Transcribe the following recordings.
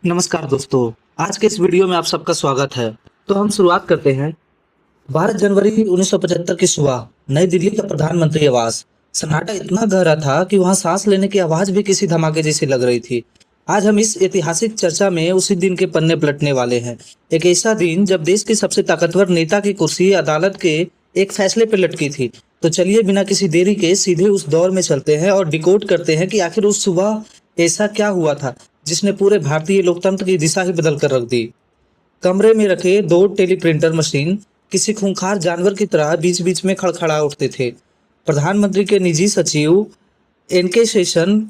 नमस्कार दोस्तों, आज के इस वीडियो में आप सबका स्वागत है। तो हम शुरुआत करते हैं। 12 जनवरी 1975 की सुबह नई दिल्ली का प्रधानमंत्री आवास। सन्नाटा इतना गहरा था कि वहां सांस लेने की आवाज भी किसी धमाके जैसी लग रही थी। आज हम इस ऐतिहासिक चर्चा में उसी दिन के पन्ने पलटने वाले हैं। एक ऐसा दिन जब देश की सबसे ताकतवर नेता की कुर्सी अदालत के एक फैसले पर लटकी थी। तो चलिए बिना किसी देरी के सीधे उस दौर में चलते हैं और डिकोड करते हैं कि आखिर उस सुबह ऐसा क्या हुआ था जिसने पूरे भारतीय लोकतंत्र की दिशा ही बदल कर रख दी। कमरे में रखे दो टेलीप्रिंटर मशीन किसी खूंखार जानवर की तरह बीच बीच में खड़खड़ा उठते थे। प्रधानमंत्री के निजी सचिव एनके शेषन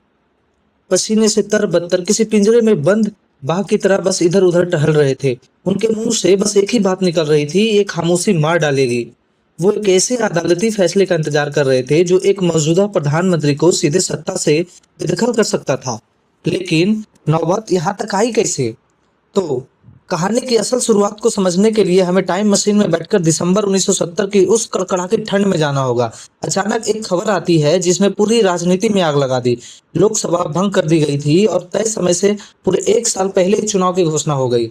पसीने से तरबतर किसी पिंजरे में बंद बाघ की तरह बस इधर उधर टहल रहे थे। उनके मुंह से बस एक ही बात निकल रही थी, ये खामोशी मार डालेगी। वो एक ऐसे अदालती फैसले का इंतजार कर रहे थे जो एक मौजूदा प्रधानमंत्री को सीधे सत्ता से बेदखल कर सकता था। लेकिन नौबत यहाँ तक आई कैसे? तो कहानी की असल शुरुआत को समझने के लिए हमें टाइम मशीन में बैठकर दिसंबर 1970 की उस कड़कड़ाती ठंड में जाना होगा। अचानक एक खबर आती है जिसमें पूरी राजनीति में आग लगा दी। लोकसभा भंग कर दी गई थी और तय समय से पूरे एक साल पहले ही चुनाव की घोषणा हो गई।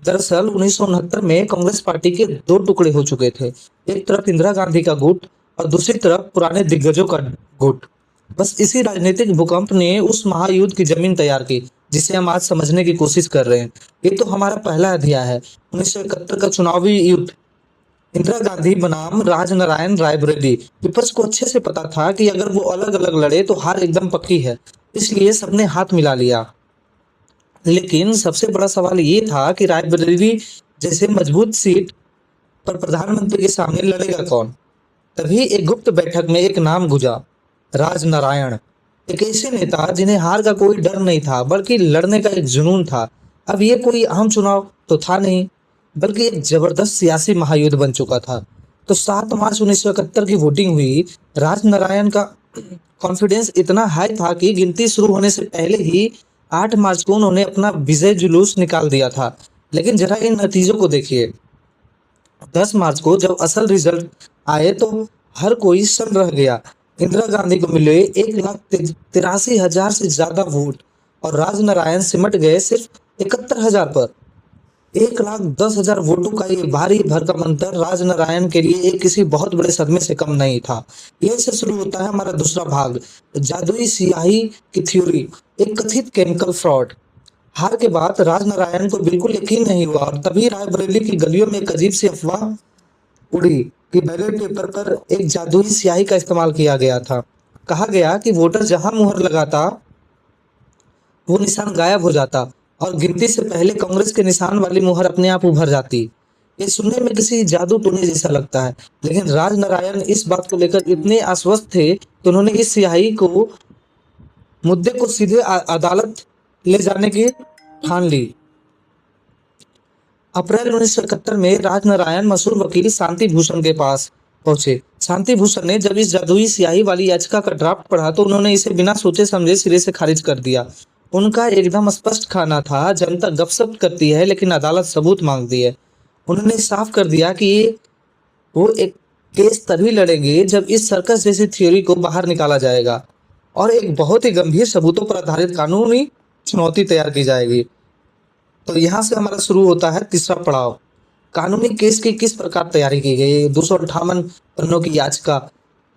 दरअसल 1969 में कांग्रेस पार्टी के दो टुकड़े हो चुके थे। एक तरफ इंदिरा गांधी का गुट और दूसरी तरफ पुराने दिग्गजों का गुट। बस इसी राजनीतिक भूकंप ने उस महायुद्ध की जमीन तैयार की जिसे हम आज समझने की कोशिश कर रहे हैं। ये तो हमारा पहला अध्याय है, 1971 का चुनावी युद्ध। इंदिरा गांधी बनाम राजनारायण रायबरेली। विपक्ष को अच्छे से पता था कि अगर वो अलग अलग लड़े तो हार एकदम पक्की है, इसलिए सबने हाथ मिला लिया। लेकिन सबसे बड़ा सवाल ये था कि रायबरेली जैसे मजबूत सीट पर प्रधानमंत्री के सामने लड़ेगा कौन? तभी एक गुप्त बैठक में एक नाम गुंजा, राजनारायण। एक ऐसे नेता जिन्हें हार का कोई डर नहीं था बल्कि लड़ने का एक जुनून था। अब ये कोई आम चुनाव तो था नहीं, बल्कि एक जबरदस्त सियासी महायुद्ध बन चुका था। तो 7 मार्च 1971 की वोटिंग हुई। राजनारायण का कॉन्फिडेंस इतना हाई था कि गिनती शुरू होने से पहले ही 8 मार्च को उन्होंने अपना विजय जुलूस निकाल दिया था। लेकिन जरा इन नतीजों को देखिए। 10 मार्च को जब असल रिजल्ट आए तो हर कोई सन्न रह गया। इंदिरा गांधी को मिले 1,83,000 से ज्यादा वोट और राजनारायण सिमट गए सिर्फ 71,000 पर। 1,10,000 वोटों का ये भारी भरकम अंतर राजनारायण के लिए एक किसी बहुत बड़े सदमे से कम नहीं था। यहीं से शुरू होता है हमारा दूसरा भाग, जादुई स्याही की थ्योरी, एक कथित केमिकल फ्रॉड। हार के बाद राजनारायण को बिल्कुल यकीन नहीं हुआ और तभी रायबरेली की गलियों में एक अजीब सी अफवाह उड़ी कि बैलेट पेपर पर एक जादुई स्याही का इस्तेमाल किया गया था। कहा गया कि वोटर जहां मुहर लगाता वो निशान गायब हो जाता और गिनती से पहले कांग्रेस के निशान वाली मुहर अपने आप उभर जाती। ये सुनने में किसी जादू टोने जैसा लगता है, लेकिन राजनारायण इस बात को लेकर इतने आश्वस्त थे कि उन्होंने इस स्याही को मुद्दे को सीधे अदालत ले जाने की ठान ली। अप्रैल 1971 में राजनारायण मशहूर वकील शांति भूषण के पास पहुंचे। शांति भूषण ने जब इस जादुई स्याही वाली याचिका का ड्राफ्ट पढ़ा तो उन्होंने इसे बिना सोचे समझे सिरे से खारिज कर दिया। उनका एकदम स्पष्ट कहना था, जनता गपशप करती है लेकिन अदालत सबूत मांगती है। उन्होंने साफ कर दिया कि वो एक केस तभी लड़ेंगे जब इस सर्कस जैसी थ्योरी को बाहर निकाला जाएगा और एक बहुत ही गंभीर सबूतों पर आधारित कानूनी चुनौती तैयार की जाएगी। तो यहाँ से हमारा शुरू होता है तीसरा पड़ाव, कानूनी केस की किस प्रकार तैयारी की गई। 258 पन्नों की याचिका।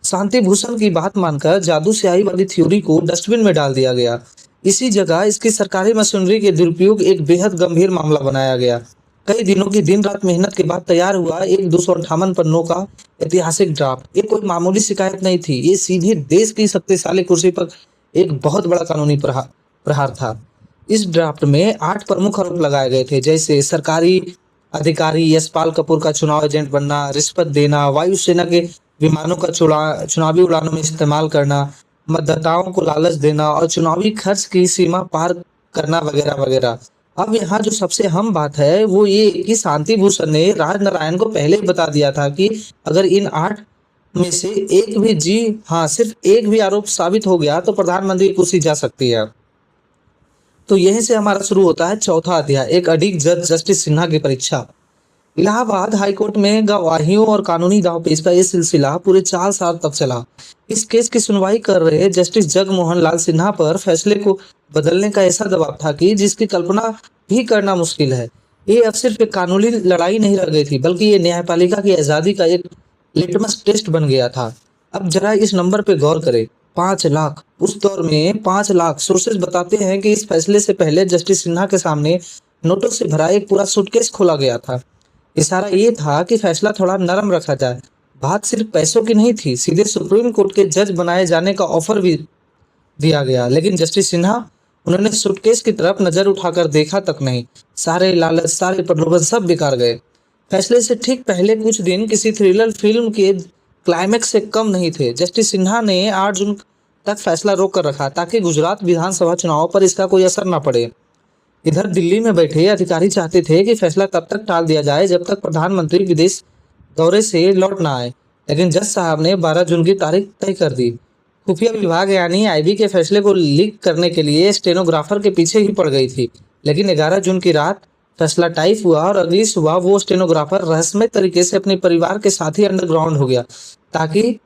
शांति भूषण की बात मानकर जादू स्याही वाली थ्योरी को डस्टबिन में डाल दिया गया। इसी जगह इसकी सरकारी मशीनरी के दुरुपयोग एक बेहद गंभीर मामला बनाया गया। कई दिनों की दिन रात मेहनत के बाद तैयार हुआ एक 258 पन्नों का ऐतिहासिक ड्राफ्ट ये कोई मामूली शिकायत नहीं थी, ये सीधे देश की शक्तिशाली कुर्सी पर एक बहुत बड़ा कानूनी प्रहार था। इस ड्राफ्ट में 8 प्रमुख आरोप लगाए गए थे, जैसे सरकारी अधिकारी यशपाल कपूर का चुनाव एजेंट बनना, रिश्वत देना, वायुसेना के विमानों का चुनावी उड़ानों में इस्तेमाल करना, मतदाताओं को लालच देना और चुनावी खर्च की सीमा पार करना वगैरह वगैरह। अब यहाँ जो सबसे अहम बात है वो ये कि शांति भूषण ने राजनारायण को पहले ही बता दिया था कि अगर इन 8 में से एक भी सिर्फ एक भी आरोप साबित हो गया तो प्रधानमंत्री की कुर्सी जा सकती है। तो यहीं से हमारा शुरू होता है चौथा अध्याय, एक अडिग जज जस्टिस सिन्हा की परीक्षा। इलाहाबाद हाईकोर्ट में गवाहियों और कानूनी दांवपेच का ये सिलसिला पूरे 4 साल तक चला। इस केस की सुनवाई कर रहे जस्टिस जगमोहन लाल सिन्हा पर फैसले को बदलने का ऐसा दबाव था कि जिसकी कल्पना भी करना मुश्किल है। ये अब सिर्फ एक कानूनी लड़ाई नहीं रह गई थी, बल्कि ये न्यायपालिका की आज़ादी का एक लिटमस टेस्ट बन गया था। अब जरा इस नंबर पे गौर करें, 5 लाख। उस दौर में 5 लाख। सोर्सेज बताते हैं कि इस फैसले से पहले जस्टिस सिन्हा के सामने नोटों से भरा एक पूरा सूटकेस खोला गया था। इशारा ये था कि फैसला थोड़ा नरम रखा जाए। बात सिर्फ पैसों की नहीं थी, सीधे सुप्रीम कोर्ट के जज बनाए जाने का ऑफर भी दिया गया। लेकिन जस्टिस सिन्हा, उन्होंने सूटकेस की तरफ नजर उठाकर देखा तक नहीं। सारे लालच, सारे प्रलोभन सब बेकार गए। फैसले से ठीक पहले कुछ दिन किसी थ्रिलर फिल्म के क्लाइमेक्स से कम नहीं थे। जस्टिस सिन्हा ने 8 जून तक फैसला रोक कर रखा ताकि गुजरात विधानसभा चुनाव पर इसका कोई असर न पड़े। इधर दिल्ली में बैठे अधिकारी चाहते थे कि फैसला तब तक टाल दिया जाए जब तक प्रधानमंत्री विदेश दौरे से लौट ना आए। लेकिन जज साहब ने 12 जून की तारीख तय कर दी। खुफिया विभाग यानी आईबी के फैसले को लीक करने के लिए स्टेनोग्राफर के पीछे ही पड़ गई थी। लेकिन 11 जून की रात फैसला टाइप हुआ और अगली सुबह वो स्टेनोग्राफर रहस्यमय तरीके से अपने परिवार के साथ ही अंडरग्राउंड हो गया, ताकि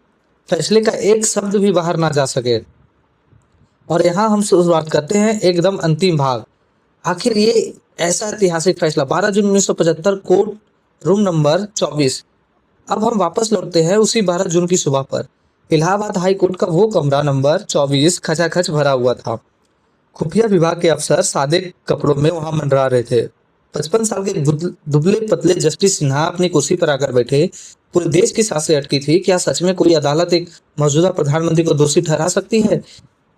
फैसले का एक शब्द भी बाहर ना जा सके। और यहाँ हम शुरुआत करते हैं एकदम अंतिम भाग। आखिर ये ऐसा ऐतिहासिक फैसला 12 जून 1975, कोर्ट रूम नंबर 24। अब हम वापस लौटते हैं उसी 12 जून की सुबह पर। इलाहाबाद हाई कोर्ट का वो कमरा नंबर 24 खचाखच भरा हुआ था। खुफिया विभाग के अफसर सादे कपड़ों में वहां मंडरा रहे थे। 55 साल के दुबले पतले जस्टिस सिन्हा अपनी कुर्सी पर आकर बैठे। पूरे देश की सांसें अटकी थी। क्या सच में कोई अदालत एक मौजूदा प्रधानमंत्री को दोषी ठहरा सकती है?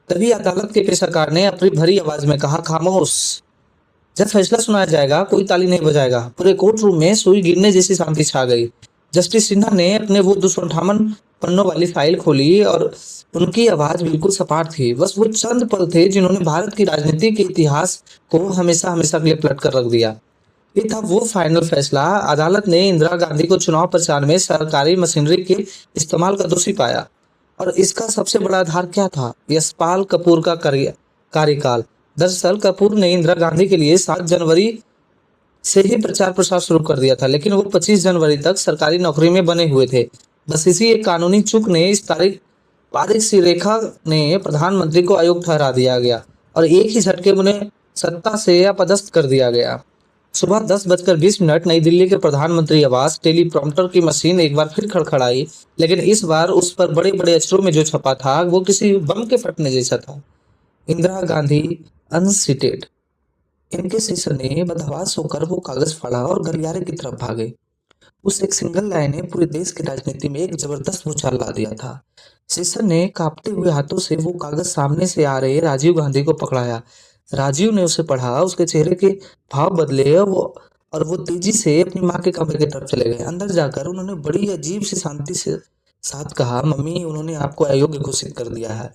तभी अदालत के पेशाकार ने अपनी भरी आवाज में कहा, खामोश। जब फैसला सुनाया जाएगा कोई ताली नहीं बजाएगा। पूरे कोर्ट रूम में सुई गिरने जैसी शांति छा गई। जस्टिस सिन्हा ने अपने वो 258 पन्नों वाली फाइल खोली और उनकी आवाज बिल्कुल सपाट थी। बस वो चंद पल थे जिन्होंने भारत की राजनीति के इतिहास को हमेशा हमेशा के लिए पलट कर रख दिया। ये था वो फाइनल फैसला। अदालत ने इंदिरा गांधी को चुनाव प्रचार में सरकारी मशीनरी के इस्तेमाल का दोषी पाया। और इसका सबसे बड़ा आधार क्या था? यशपाल कपूर का कार्यकाल। दरअसल कपूर ने इंदिरा गांधी के लिए 7 जनवरी से ही प्रचार प्रसार शुरू कर दिया था, लेकिन वो 25 जनवरी तक सरकारी नौकरी में बने हुए थे। बस इसी एक कानूनी चूक ने इस बारीक सी रेखा ने प्रधानमंत्री को अयोग्य ठहरा दिया गया और एक ही झटके में उन्हें सत्ता से अपदस्थ कर दिया गया। सुबह 10:20 नई दिल्ली के प्रधानमंत्री आवास टेलीप्रॉम्प्टर की मशीन एक बार फिर खड़खड़ाई, लेकिन इस बार उस पर बड़े बड़े अक्षरों में जो छपा था वो किसी बम के फटने जैसा था। इंदिरा गांधी अनसीटेड। इनके शिष्य ने बदहवास होकर वो कागज फाड़ा और गलियारे की तरफ भागे। उस एक सिंगल लाइन ने पूरे देश की राजनीति में एक जबरदस्त भूचाल ला दिया था। शिष्य ने कांपते हुए हाथों से वो कागज सामने से आ रहे राजीव गांधी को पकड़ाया। राजीव ने उसे पढ़ा, उसके चेहरे के भाव बदले और वो तेजी से अपनी माँ के कमरे की तरफ चले गए। अंदर जाकर उन्होंने बड़ी अजीब सी शांति से साथ कहा, मम्मी, उन्होंने आपको अयोग्य घोषित कर दिया है।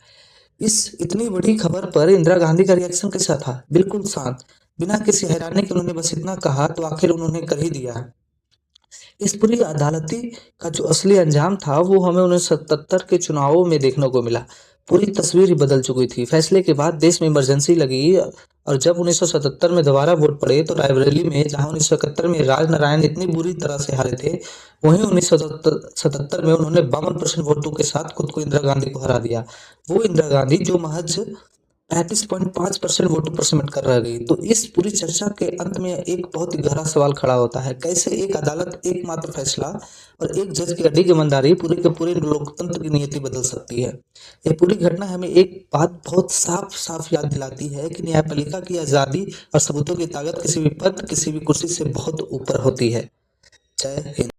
इस इतनी बड़ी खबर पर इंदिरा गांधी का रिएक्शन कैसा था? बिल्कुल शांत। बिना किसी हैरानी के उन्होंने बस इतना कहा, तो आखिर उन्होंने कर ही दिया है। इस पूरी अदालती का जो असली अंजाम था वो हमें 1977 के चुनावों में देखने को मिला। पूरी तस्वीर ही बदल चुकी थी। फैसले के बाद देश में इमरजेंसी लगी और जब 1977 में दोबारा वोट पड़े तो रायबरेली में, जहां 1971 में राजनारायण इतनी बुरी तरह से हारे थे, वहीं 1977 में उन्होंने 52% वोटों के साथ खुद को इंदिरा गांधी को हरा दिया। वो इंदिरा गांधी जो महज 35.5% वोटों पर सिमट कर रह गई। तो इस पूरी चर्चा के अंत में एक बहुत ही गहरा सवाल खड़ा होता है, कैसे एक अदालत, एक मात्र फैसला और एक जज की अड्डी ईमानदारी पूरे के पूरे लोकतंत्र की नियति बदल सकती है। ये पूरी घटना हमें एक बात बहुत साफ साफ याद दिलाती है कि न्यायपालिका की आजादी और सबूतों की ताकत किसी भी पद, किसी भी कुर्सी से बहुत ऊपर होती है। जय हिंद।